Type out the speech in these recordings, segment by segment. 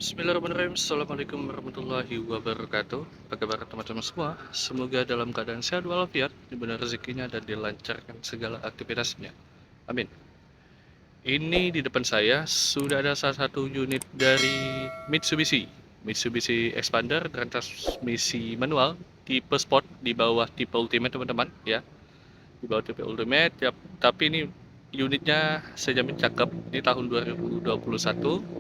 Bismillahirrahmanirrahim. Assalamualaikum warahmatullahi wabarakatuh. Apa kabar teman-teman semua? Semoga dalam keadaan sehat walafiat, diberi rezekinya dan dilancarkan segala aktivitasnya. Amin. Ini di depan saya sudah ada salah satu unit dari Mitsubishi. Mitsubishi Expander dengan transmisi manual tipe Sport di bawah tipe Ultimate teman-teman ya. Di bawah tipe Ultimate ya, tapi ini unitnya saya jamin cakep di tahun 2021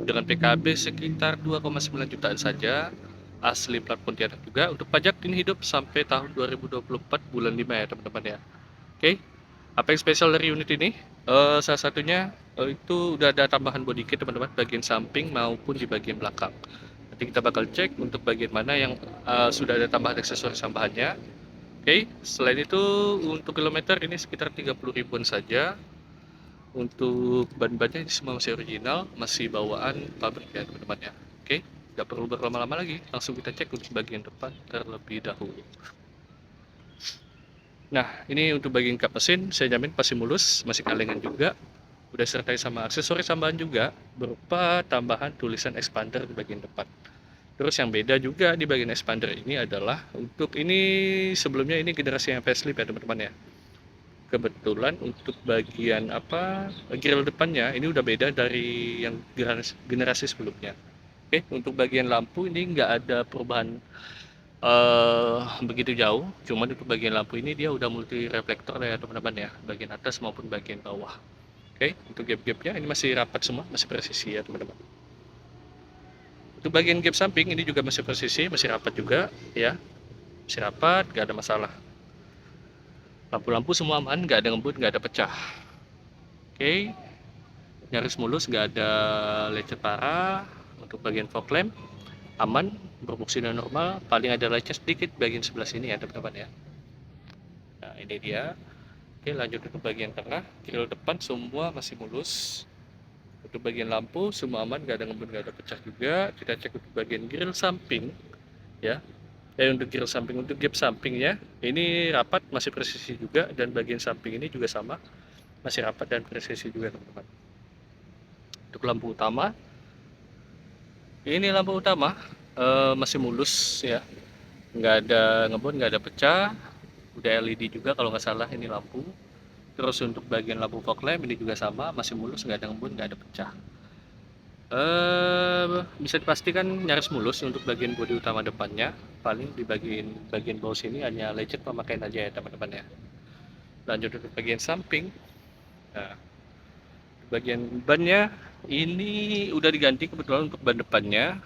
dengan PKB sekitar 2,9 jutaan saja, asli plat Pontianak juga. Untuk pajak ini hidup sampai tahun 2024 bulan 5 ya teman-teman ya. Oke, apa yang spesial dari unit ini? Salah satunya itu udah ada tambahan body kit teman-teman, bagian samping maupun di bagian belakang. Nanti kita bakal cek untuk bagian mana yang sudah ada tambahan aksesoris tambahannya. Oke, selain itu untuk kilometer ini sekitar 30 ribuan saja. Untuk ban-bannya ini semua masih original, masih bawaan pabrik ya teman-teman ya. Oke, nggak perlu berlama-lama lagi, langsung kita cek untuk bagian depan terlebih dahulu. Nah, ini untuk bagian kap mesin, saya jamin pasti mulus, masih kalengan juga. Udah sertai sama aksesoris tambahan juga, berupa tambahan tulisan expander di bagian depan. Terus yang beda juga di bagian expander ini adalah untuk ini sebelumnya ini generasi yang facelift ya teman-teman ya. Kebetulan untuk bagian grill depannya ini udah beda dari yang generasi sebelumnya. Oke, untuk bagian lampu ini nggak ada perubahan begitu jauh, cuman untuk bagian lampu ini dia udah multi reflektor ya teman-teman ya, bagian atas maupun bagian bawah. Oke, untuk gap-gapnya ini masih rapat semua, masih presisi ya teman-teman. Untuk bagian gap samping ini juga masih presisi, masih rapat juga ya, masih rapat, nggak ada masalah. Lampu-lampu semua aman, nggak ada ngebut, nggak ada pecah. Oke, nyaris mulus, nggak ada lecet parah. Untuk bagian fog lamp aman, berfungsi normal, paling ada lecet sedikit bagian sebelah sini ya teman-teman ya. Nah ini dia. Oke, lanjut ke bagian tengah, grill depan semua masih mulus. Untuk bagian lampu semua aman, nggak ada ngebut, nggak ada pecah juga. Kita cek untuk bagian grill samping ya. Untuk grill samping, untuk gap sampingnya ini rapat, masih presisi juga, dan bagian samping ini juga sama, masih rapat dan presisi juga teman-teman. Untuk lampu utama, ini lampu utama masih mulus ya, nggak ada ngebut, nggak ada pecah, udah LED juga kalau nggak salah ini lampu. Terus untuk bagian lampu fog lamp ini juga sama, masih mulus, nggak ada ngebut, nggak ada pecah. Bisa dipastikan nyaris mulus untuk bagian bodi utama depannya. Paling di bagian bawah sini hanya lecet pemakaian aja ya teman-teman ya. Lanjut ke bagian samping. Nah, bagian bannya ini udah diganti kebetulan untuk ban depannya.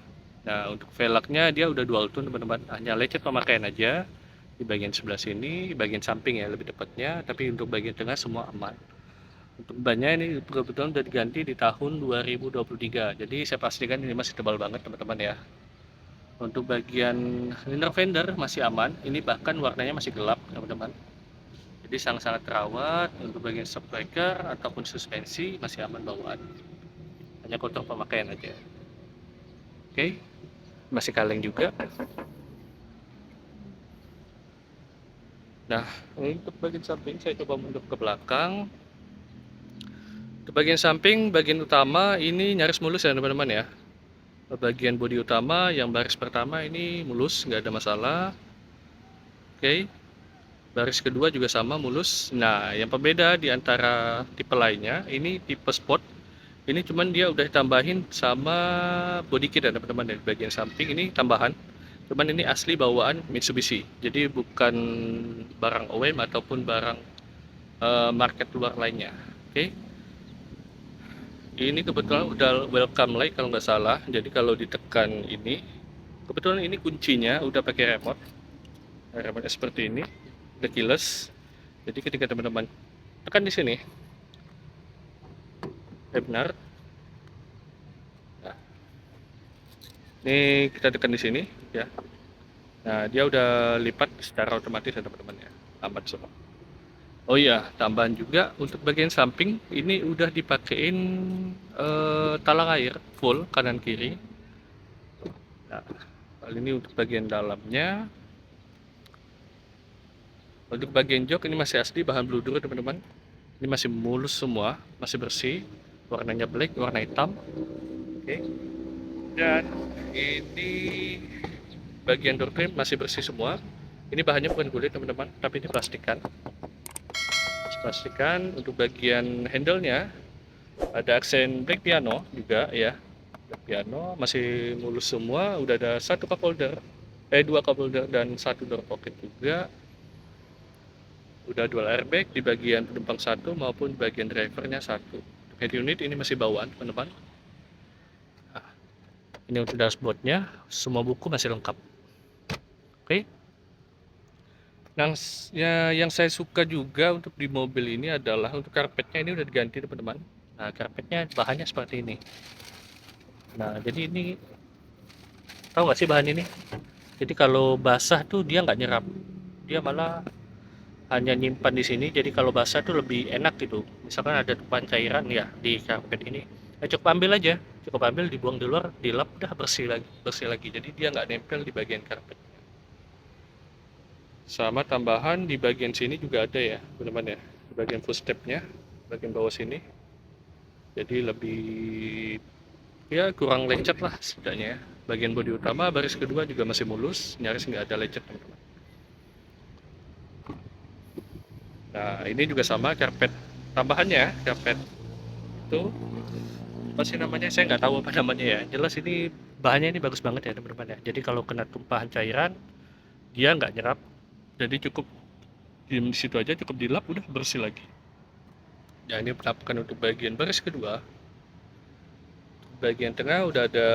Nah, untuk velgnya dia udah dual tone teman-teman, hanya lecet pemakaian aja di bagian sebelah sini, bagian samping ya lebih tepatnya, tapi untuk bagian tengah semua aman. Untuk bannya ini kebetulan udah diganti di tahun 2023, jadi saya pastikan ini masih tebal banget teman-teman ya. Untuk bagian liner fender masih aman, ini bahkan warnanya masih gelap teman-teman, jadi sangat-sangat terawat. Untuk bagian shock breaker ataupun suspensi masih aman bawaan, hanya kotor pemakaian aja. Oke, masih kaleng juga. Nah, untuk bagian samping saya coba mundur ke belakang. Untuk bagian samping, bagian utama ini nyaris mulus ya teman-teman ya. Bagian bodi utama yang baris pertama ini mulus, nggak ada masalah. Oke, baris kedua juga sama mulus. Nah, yang pembeda di antara tipe lainnya, ini tipe Sport. Ini cuman dia udah ditambahin sama body kit ya teman-teman, dari bagian samping ini tambahan. Cuman ini asli bawaan Mitsubishi, jadi bukan barang OEM ataupun barang market luar lainnya. Oke, ini kebetulan udah welcome light kalau nggak salah, jadi kalau ditekan ini, kebetulan ini kuncinya udah pakai remote seperti ini, udah keyless. Jadi ketika teman-teman tekan di sini, benar. Nah, ini kita tekan di sini ya. Nah, dia udah lipat secara otomatis ya teman-teman ya, aman semua. Oh iya, tambahan juga untuk bagian samping ini udah dipakein talang air full kanan kiri. Nah, hal ini untuk bagian dalamnya. Untuk bagian jok ini masih asli bahan bludur teman-teman. Ini masih mulus semua, masih bersih. Warnanya black, warna hitam. Oke. Dan ini bagian door trim masih bersih semua. Ini bahannya bukan kulit teman-teman, tapi ini plastikan. Plastikan. Untuk bagian handle-nya ada aksen black piano juga ya. Black piano masih mulus semua. Udah ada dua cup holder dan satu door pocket juga. Udah dual airbag di bagian penumpang satu maupun di bagian drivernya satu. Head unit ini masih bawaan teman-teman. Nah, ini untuk dashboardnya, semua buku masih lengkap. Oke. Nah, yang saya suka juga untuk di mobil ini adalah untuk karpetnya ini udah diganti teman-teman. Nah, karpetnya bahannya seperti ini. Nah, jadi ini tahu nggak sih bahan ini? Jadi kalau basah tuh dia nggak nyerap, dia malah hanya nyimpan di sini. Jadi kalau basah tuh lebih enak gitu. Misalkan ada tumpahan cairan ya di karpet ini, cukup ambil aja, cukup ambil dibuang di luar, dilap udah bersih lagi. Jadi dia nggak nempel di bagian karpet. Sama tambahan di bagian sini juga ada ya teman-teman ya, di bagian footstepnya, bagian bawah sini. Jadi lebih ya kurang lecet lah setidaknya ya. Bagian bodi utama baris kedua juga masih mulus, nyaris nggak ada lecet teman-teman. Nah ini juga sama karpet tambahannya, karpet itu apa sih namanya, saya nggak tahu apa namanya ya. Jelas ini bahannya ini bagus banget ya teman-teman ya. Jadi kalau kena tumpahan cairan dia nggak nyerap, jadi cukup di situ aja, cukup dilap udah bersih lagi. Ya ini penampakan untuk bagian baris kedua. Bagian tengah udah ada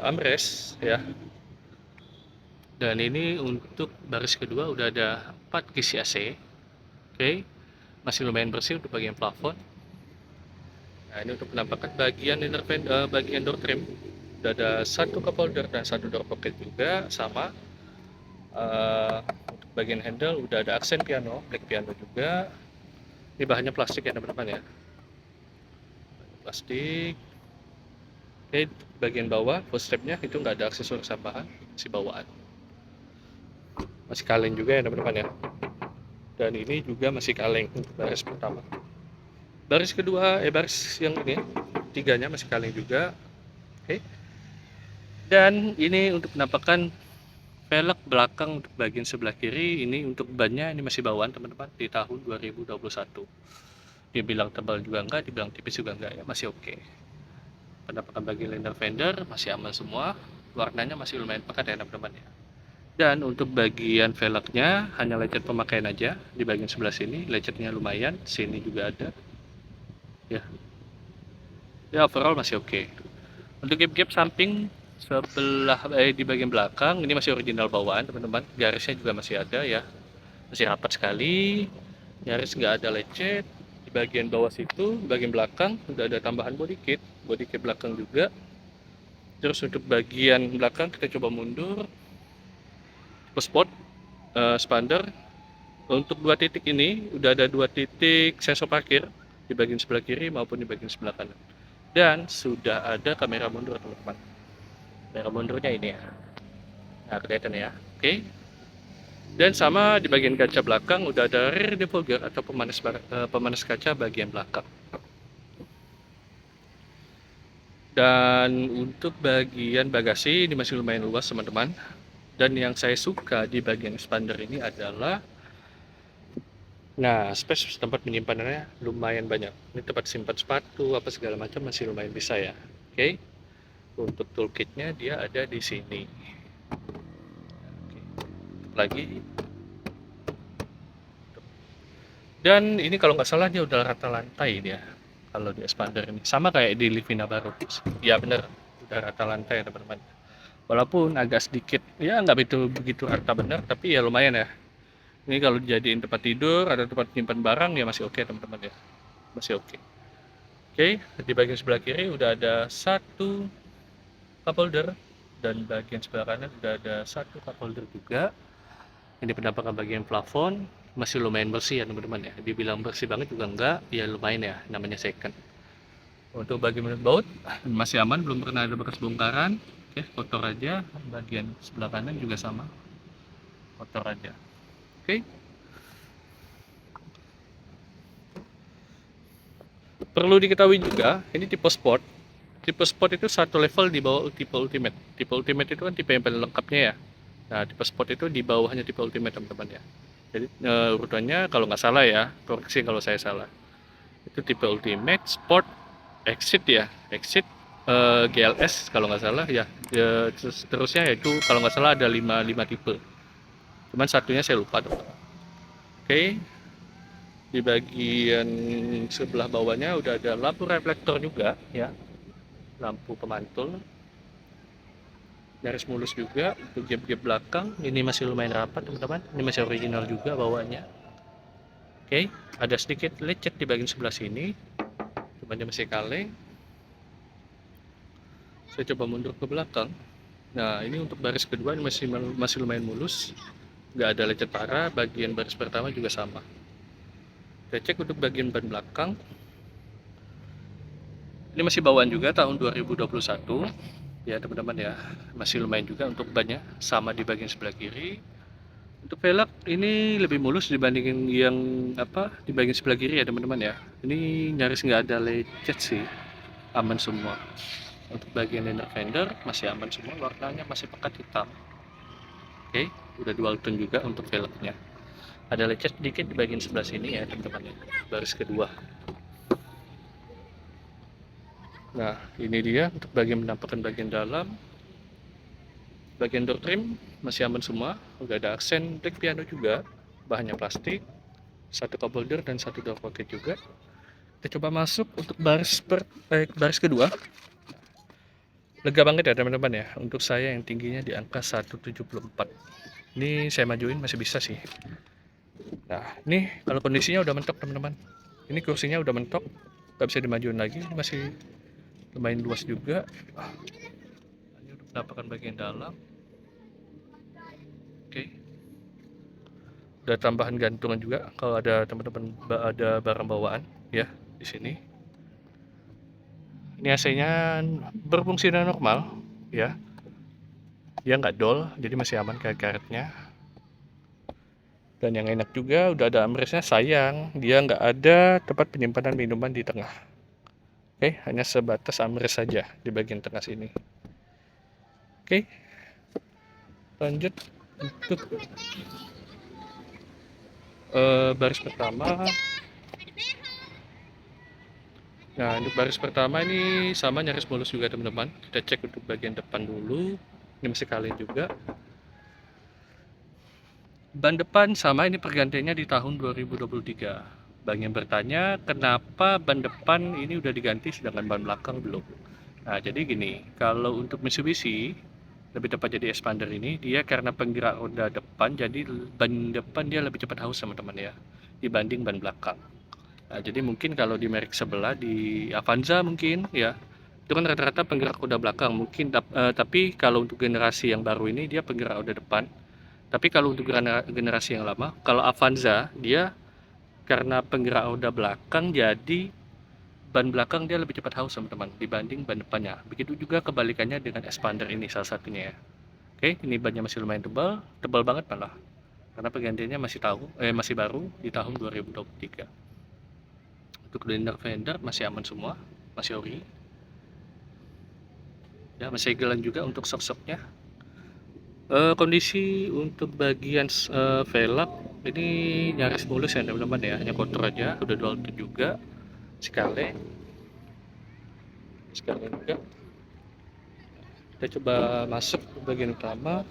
armrest ya. Dan ini untuk baris kedua udah ada 4 kisi AC. Oke. Masih lumayan bersih untuk bagian plafon. Nah, ini untuk penampakan bagian door trim. Udah ada satu cup holder dan satu door pocket juga sama. Untuk bagian handle udah ada aksen piano, black piano juga. Ini bahannya plastik ya teman-teman ya. Plastik. Oke, bagian bawah footstepnya itu nggak ada aksesoris tambahan, masih bawaan. Masih kaleng juga ya teman-teman ya. Dan ini juga masih kaleng untuk baris pertama. Baris kedua, baris yang ini, tiganya masih kaleng juga. Oke. Dan ini untuk penampakan velg belakang untuk bagian sebelah kiri. Ini untuk bannya ini masih bawaan teman-teman di tahun 2021. Dibilang tebal juga enggak, dibilang tipis juga enggak ya, masih oke. Penampakan bagian liner fender masih aman semua. Warnanya masih lumayan pekat ya teman-teman ya. Dan untuk bagian velgnya hanya lecet pemakaian aja. Di bagian sebelah sini lecetnya lumayan, sini juga ada. Ya, ya overall masih oke. Untuk gap-gap samping sebelah di bagian belakang ini masih original bawaan teman-teman. Garisnya juga masih ada ya, masih rapat sekali, nyaris nggak ada lecet. Di bagian bawah situ, bagian belakang udah ada tambahan body kit belakang juga. Terus untuk bagian belakang kita coba mundur, spot spander. Untuk dua titik ini udah ada 2 titik sensor parkir di bagian sebelah kiri maupun di bagian sebelah kanan. Dan sudah ada kamera mundur teman-teman. Kamera mundurnya ini ya. Nah kelihatan ya. Oke. Dan sama di bagian kaca belakang udah ada rear defogger atau pemanas kaca bagian belakang. Dan untuk bagian bagasi ini masih lumayan luas teman-teman. Dan yang saya suka di bagian expander ini adalah space tempat menyimpanannya lumayan banyak. Ini tempat simpan sepatu apa segala macam masih lumayan bisa ya. Oke. Untuk toolkitnya dia ada di sini. Oke. Lagi. Dan ini kalau nggak salah dia udah rata lantai dia. Kalau di expander ini sama kayak di Livina baru. Ya bener, udah rata lantai ya teman-teman. Walaupun agak sedikit ya nggak begitu rata bener, tapi ya lumayan ya. Ini kalau dijadiin tempat tidur, ada tempat nyimpan barang ya masih oke teman-teman ya. Masih oke. Oke, di bagian sebelah kiri udah ada satu cup holder dan bagian sebelah kanan udah ada satu cup holder juga. Ini penampakan bagian plafon masih lumayan bersih ya teman-teman ya. Dibilang bersih banget juga enggak, ya lumayan ya, namanya second. Untuk bagian baut masih aman, belum pernah ada bekas bongkaran. Oke, kotor aja. Bagian sebelah kanan juga sama, kotor aja. Oke. Perlu diketahui juga, ini tipe sport. Tipe Sport itu satu level di bawah tipe Ultimate. Tipe Ultimate itu kan tipe yang paling lengkapnya ya. Nah, tipe Sport itu di bawahnya tipe Ultimate teman-teman ya. Jadi urutannya kalau nggak salah ya, koreksi kalau saya salah. Itu tipe Ultimate, Sport, Exit ya, Exit, GLS kalau nggak salah ya. Terusnya yaitu kalau nggak salah ada 5 tipe. Cuman satunya saya lupa teman-teman. Oke, di bagian sebelah bawahnya udah ada lampu reflektor juga ya, lampu pemantul, garis mulus juga. Untuk gap-gap belakang ini masih lumayan rapat teman-teman, ini masih original juga bawaannya. Oke, ada sedikit lecet di bagian sebelah sini, cuman dia masih kaleng. Saya coba mundur ke belakang. Nah, ini untuk baris kedua ini masih lumayan mulus, nggak ada lecet parah. Bagian baris pertama juga sama. Kita cek untuk bagian ban belakang. Ini masih bawaan juga tahun 2021 ya teman-teman ya, masih lumayan juga untuk bannya, sama di bagian sebelah kiri. Untuk velg ini lebih mulus dibandingin yang di bagian sebelah kiri ya teman-teman ya. Ini nyaris nggak ada lecet sih, aman semua. Untuk bagian inner fender masih aman semua, warnanya masih pekat hitam. Oke, udah dual tone juga untuk velgnya. Ada lecet sedikit di bagian sebelah sini ya teman-teman ya, baris kedua. Nah, ini dia untuk bagian penampakan bagian dalam. Bagian door trim masih aman semua, udah ada aksen black piano juga, bahannya plastik, satu cup holder dan satu door pocket juga. Kita coba masuk untuk baris kedua. Lega banget ya teman-teman ya, untuk saya yang tingginya di angka 174. Ini saya majuin masih bisa sih. Nah, ini kalau kondisinya udah mentok teman-teman. Ini kursinya udah mentok, nggak bisa dimajuin lagi. Ini masih lumayan luas juga. Ini untuk penampakan bagian dalam. Oke. Ada tambahan gantungan juga kalau ada teman-teman ada barang bawaan ya di sini. Ini AC-nya berfungsi normal ya. Dia nggak dol, jadi masih aman karetnya. Dan yang enak juga udah ada armrestnya, sayang dia nggak ada tempat penyimpanan minuman di tengah. Oke, hanya sebatas armrest saja di bagian tengah sini. Oke, lanjut untuk baris pertama. Nah, untuk baris pertama ini sama nyaris mulus juga teman-teman. Kita cek untuk bagian depan dulu. Ini masih kaleng juga. Ban depan sama, ini pergantiannya di tahun 2023. Bang yang bertanya, kenapa ban depan ini udah diganti sedangkan ban belakang belum? Nah, jadi gini, kalau untuk Mitsubishi, lebih tepat jadi expander ini, dia karena penggerak roda depan, jadi ban depan dia lebih cepat haus teman-teman ya, dibanding ban belakang. Nah, jadi mungkin kalau di merek sebelah, di Avanza mungkin ya, itu kan rata-rata penggerak roda belakang mungkin, tapi kalau untuk generasi yang baru ini dia penggerak roda depan. Tapi kalau untuk generasi yang lama, kalau Avanza dia karena penggerak roda belakang, jadi ban belakang dia lebih cepat haus teman-teman dibanding ban depannya. Begitu juga kebalikannya dengan expander ini salah satunya ya. Oke, ini bannya masih lumayan tebal banget malah. Karena pergantiannya masih baru di tahun 2023. Untuk inner fender masih aman semua, masih ori. Ya, masih gelang juga untuk sok-soknya. Kondisi untuk bagian velg ini nyaris mulus ya teman-teman ya, hanya kotor aja, udah dual tone juga, sekali juga. Kita coba masuk ke bagian utama.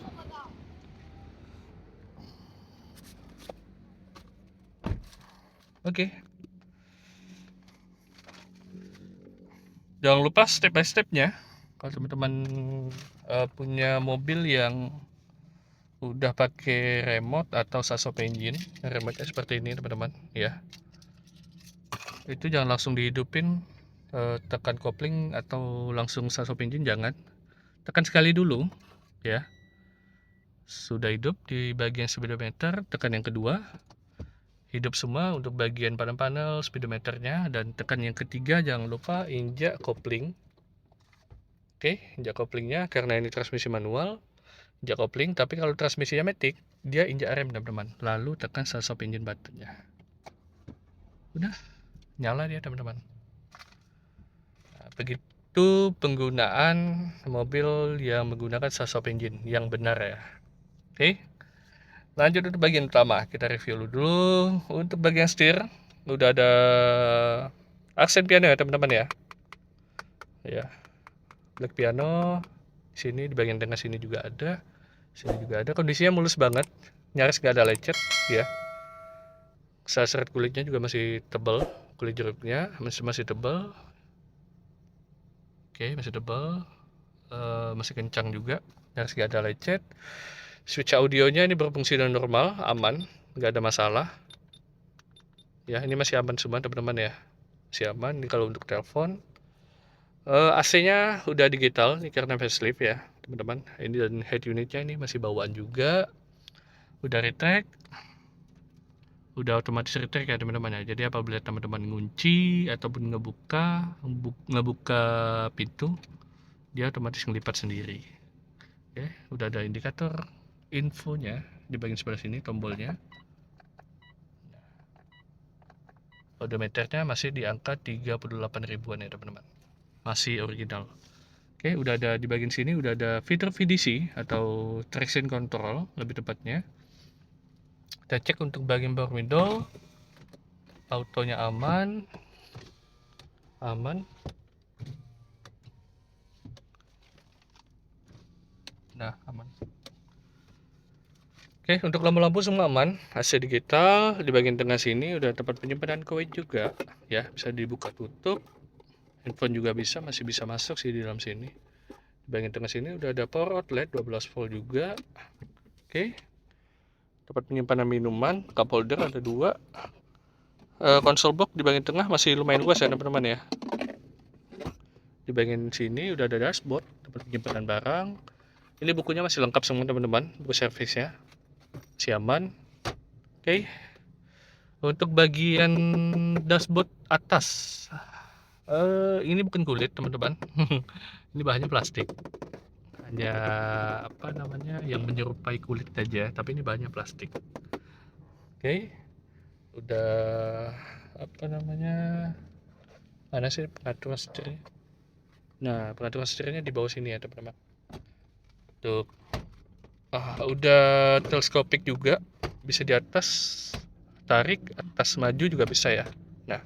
Oke. Jangan lupa step by stepnya. Kalau teman-teman punya mobil yang udah pakai remote atau sasop engine, remote seperti ini teman-teman ya, itu jangan langsung dihidupin, tekan kopling atau langsung sasop engine, jangan, tekan sekali dulu ya. Sudah hidup di bagian speedometer, tekan yang kedua, hidup semua untuk bagian panel speedometernya, dan tekan yang ketiga, jangan lupa injak kopling. Oke, injak koplingnya, karena ini transmisi manual, injak kopling. Tapi kalau transmisinya matic, dia injak rem teman-teman, lalu tekan stop engine buttonnya. Udah nyala dia teman-teman. Nah, Itu penggunaan mobil yang menggunakan Sasop engine yang benar ya. Oke, lanjut untuk bagian utama, kita review dulu. Untuk bagian setir udah ada aksen piano ya teman-teman ya. Ya, black piano. Sini di bagian tengah sini juga ada. Sini juga ada. Kondisinya mulus banget, nyaris nggak ada lecet ya. Seret kulitnya juga masih tebal, kulit jeruknya masih tebal. Oke, masih tebal. Masih kencang juga, nyaris nggak ada lecet. Switch audionya ini berfungsi dengan normal, aman, nggak ada masalah. Ya, ini masih aman semua teman-teman ya, masih aman. Ini kalau untuk telepon. AC-nya udah digital, ini karena facelift ya teman-teman. Ini dan head unitnya ini masih bawaan juga, udah retract, udah otomatis retract ya teman-teman ya. Jadi apabila teman-teman ngunci ataupun ngebuka pintu, dia otomatis ngelipat sendiri. Oke, udah ada indikator infonya di bagian sebelah sini, tombolnya. Odometernya masih di angka 38 ribuan ya teman-teman, masih original. Oke, udah ada di bagian sini, udah ada fitur VDC atau traction control lebih tepatnya. Kita cek untuk bagian power window, autonya aman. Nah, aman. Oke, untuk lampu-lampu semua aman, AC digital. Di bagian tengah sini udah tempat penyimpanan koin juga ya, bisa dibuka tutup. Handphone juga bisa, masih bisa masuk sih di dalam sini. Di bagian tengah sini udah ada power outlet 12 volt juga. Oke, tempat penyimpanan minuman, cup holder ada 2. Konsol box di bagian tengah masih lumayan luas ya teman-teman ya. Di bagian sini udah ada dashboard, tempat penyimpanan barang. Ini bukunya masih lengkap semua teman-teman, buku servisnya masih aman. Oke, untuk bagian dashboard atas, ini bukan kulit teman-teman. Ini bahannya plastik, hanya apa namanya yang menyerupai kulit aja, tapi ini bahannya plastik. Oke, udah apa namanya, mana sih pengaturan setirnya? Nah, pengaturan setirnya di bawah sini ya teman-teman. Untuk udah teleskopik juga, bisa di atas, tarik atas maju juga bisa ya. Nah,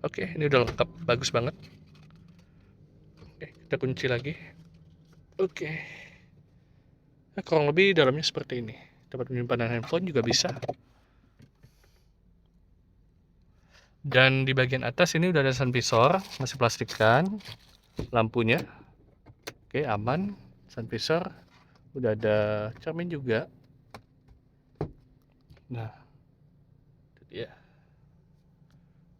oke, ini udah lengkap, bagus banget. Oke, kita kunci lagi. Oke, nah, kurang lebih dalamnya seperti ini. Tempat penyimpanan handphone juga bisa. Dan di bagian atas ini udah ada sun visor, masih plastikan. Lampunya, oke, aman. Sun visor, udah ada cermin juga. Nah, itu dia.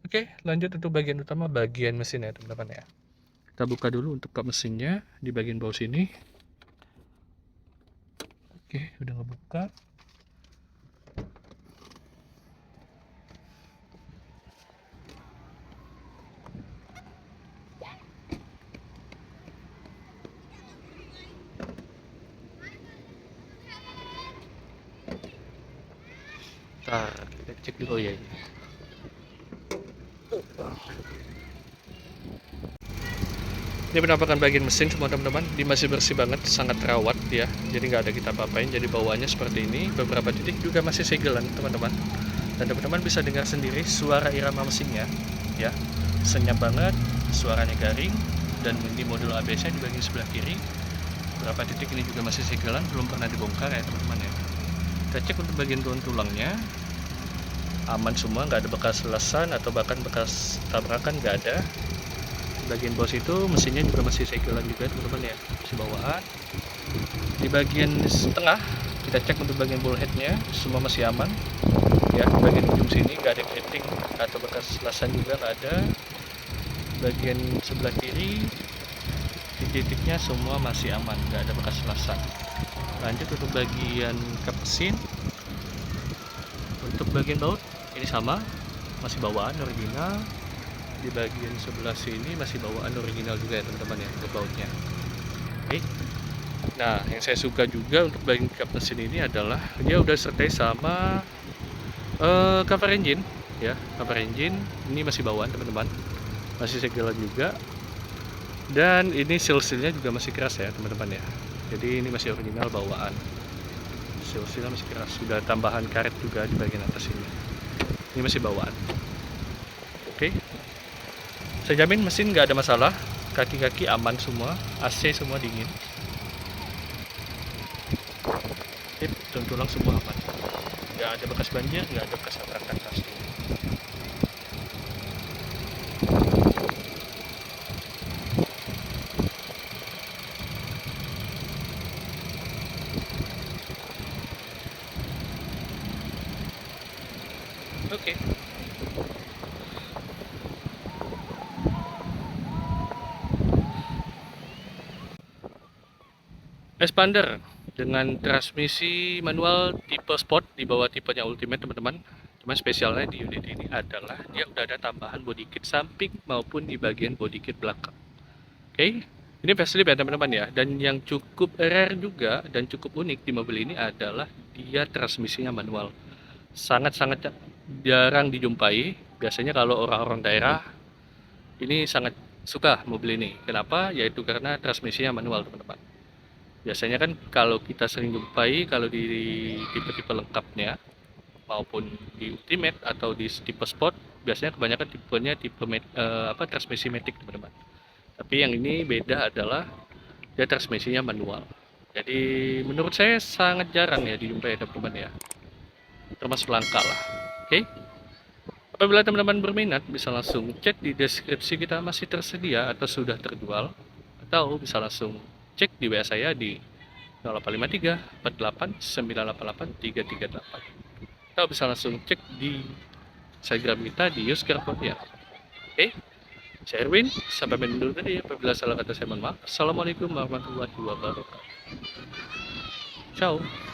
Oke, lanjut untuk bagian utama, bagian mesin ya teman-teman ya. Kita buka dulu untuk kap mesinnya di bagian bawah sini. Oke, udah ngebuka. Ntar kita cek dulu ya. Ini penampakan bagian mesin semua teman-teman, dia masih bersih banget, sangat terawat ya, jadi nggak ada kita apa-apain. Jadi bawaannya seperti ini, beberapa titik juga masih segelan teman-teman, dan teman-teman bisa dengar sendiri suara irama mesinnya ya, senyap banget, suaranya garing. Dan di modul ABS-nya di bagian sebelah kiri, beberapa titik ini juga masih segelan, belum pernah dibongkar ya teman-teman ya. Kita cek untuk bagian daun tulangnya, aman semua, nggak ada bekas lesan atau bahkan bekas tabrakan, nggak ada. Bagian bawah itu mesinnya juga masih segelan juga teman-teman ya, masih bawaan. Di bagian tengah kita cek untuk bagian bullheadnya, semua masih aman ya. Bagian ujung sini nggak ada kritik atau bekas lasan juga nggak ada. Bagian sebelah kiri titik-titiknya semua masih aman, nggak ada bekas lasan. Lanjut untuk bagian kap mesin. Untuk bagian baut ini sama, masih bawaan original. Di bagian sebelah sini masih bawaan original juga ya teman-teman ya untuk bautnya. Oke. Nah, yang saya suka juga untuk bagian kap mesin ini adalah dia udah sertai sama cover engine ya. Cover engine ini masih bawaan teman-teman, masih segelan juga. Dan ini seal-sealnya juga masih keras ya teman-teman ya. Jadi ini masih original bawaan. Seal-sealnya masih keras. Sudah tambahan karet juga di bagian atas ini. Ini masih bawaan. Oke. Saya jamin mesin nggak ada masalah. Kaki-kaki aman semua. AC semua dingin. Tip, tulang semua aman. Nggak ada bekas banjir, nggak ada bekas tabrakan pasti. Oke. Expander dengan transmisi manual tipe sport di bawah tipenya ultimate teman-teman. Cuma spesialnya di unit ini adalah dia udah ada tambahan body kit samping maupun di bagian body kit belakang. Oke, ini facelift ya teman-teman ya. Dan yang cukup rare juga dan cukup unik di mobil ini adalah dia transmisinya manual. Sangat-sangat jarang dijumpai. Biasanya kalau orang-orang daerah ini sangat suka mobil ini. Kenapa? Yaitu karena transmisinya manual teman-teman. Biasanya kan kalau kita sering jumpai kalau di tipe-tipe lengkapnya maupun di ultimate atau di tipe sport biasanya kebanyakan tipenya tipe transmisi matic teman-teman. Tapi yang ini beda adalah dia transmisinya manual. Jadi menurut saya sangat jarang ya dijumpai teman-teman ya. Termasuk langka lah. Oke. Apabila teman-teman berminat bisa langsung cek di deskripsi kita masih tersedia atau sudah terjual, atau bisa langsung cek di WA saya di 0853 48 988 338, atau bisa langsung cek di Instagram kita di Yusker Pontianak. Oke, saya Erwin, sampai main dulu tadi. Apabila salah kata saya mohon maaf. Assalamualaikum warahmatullahi wabarakatuh. Ciao.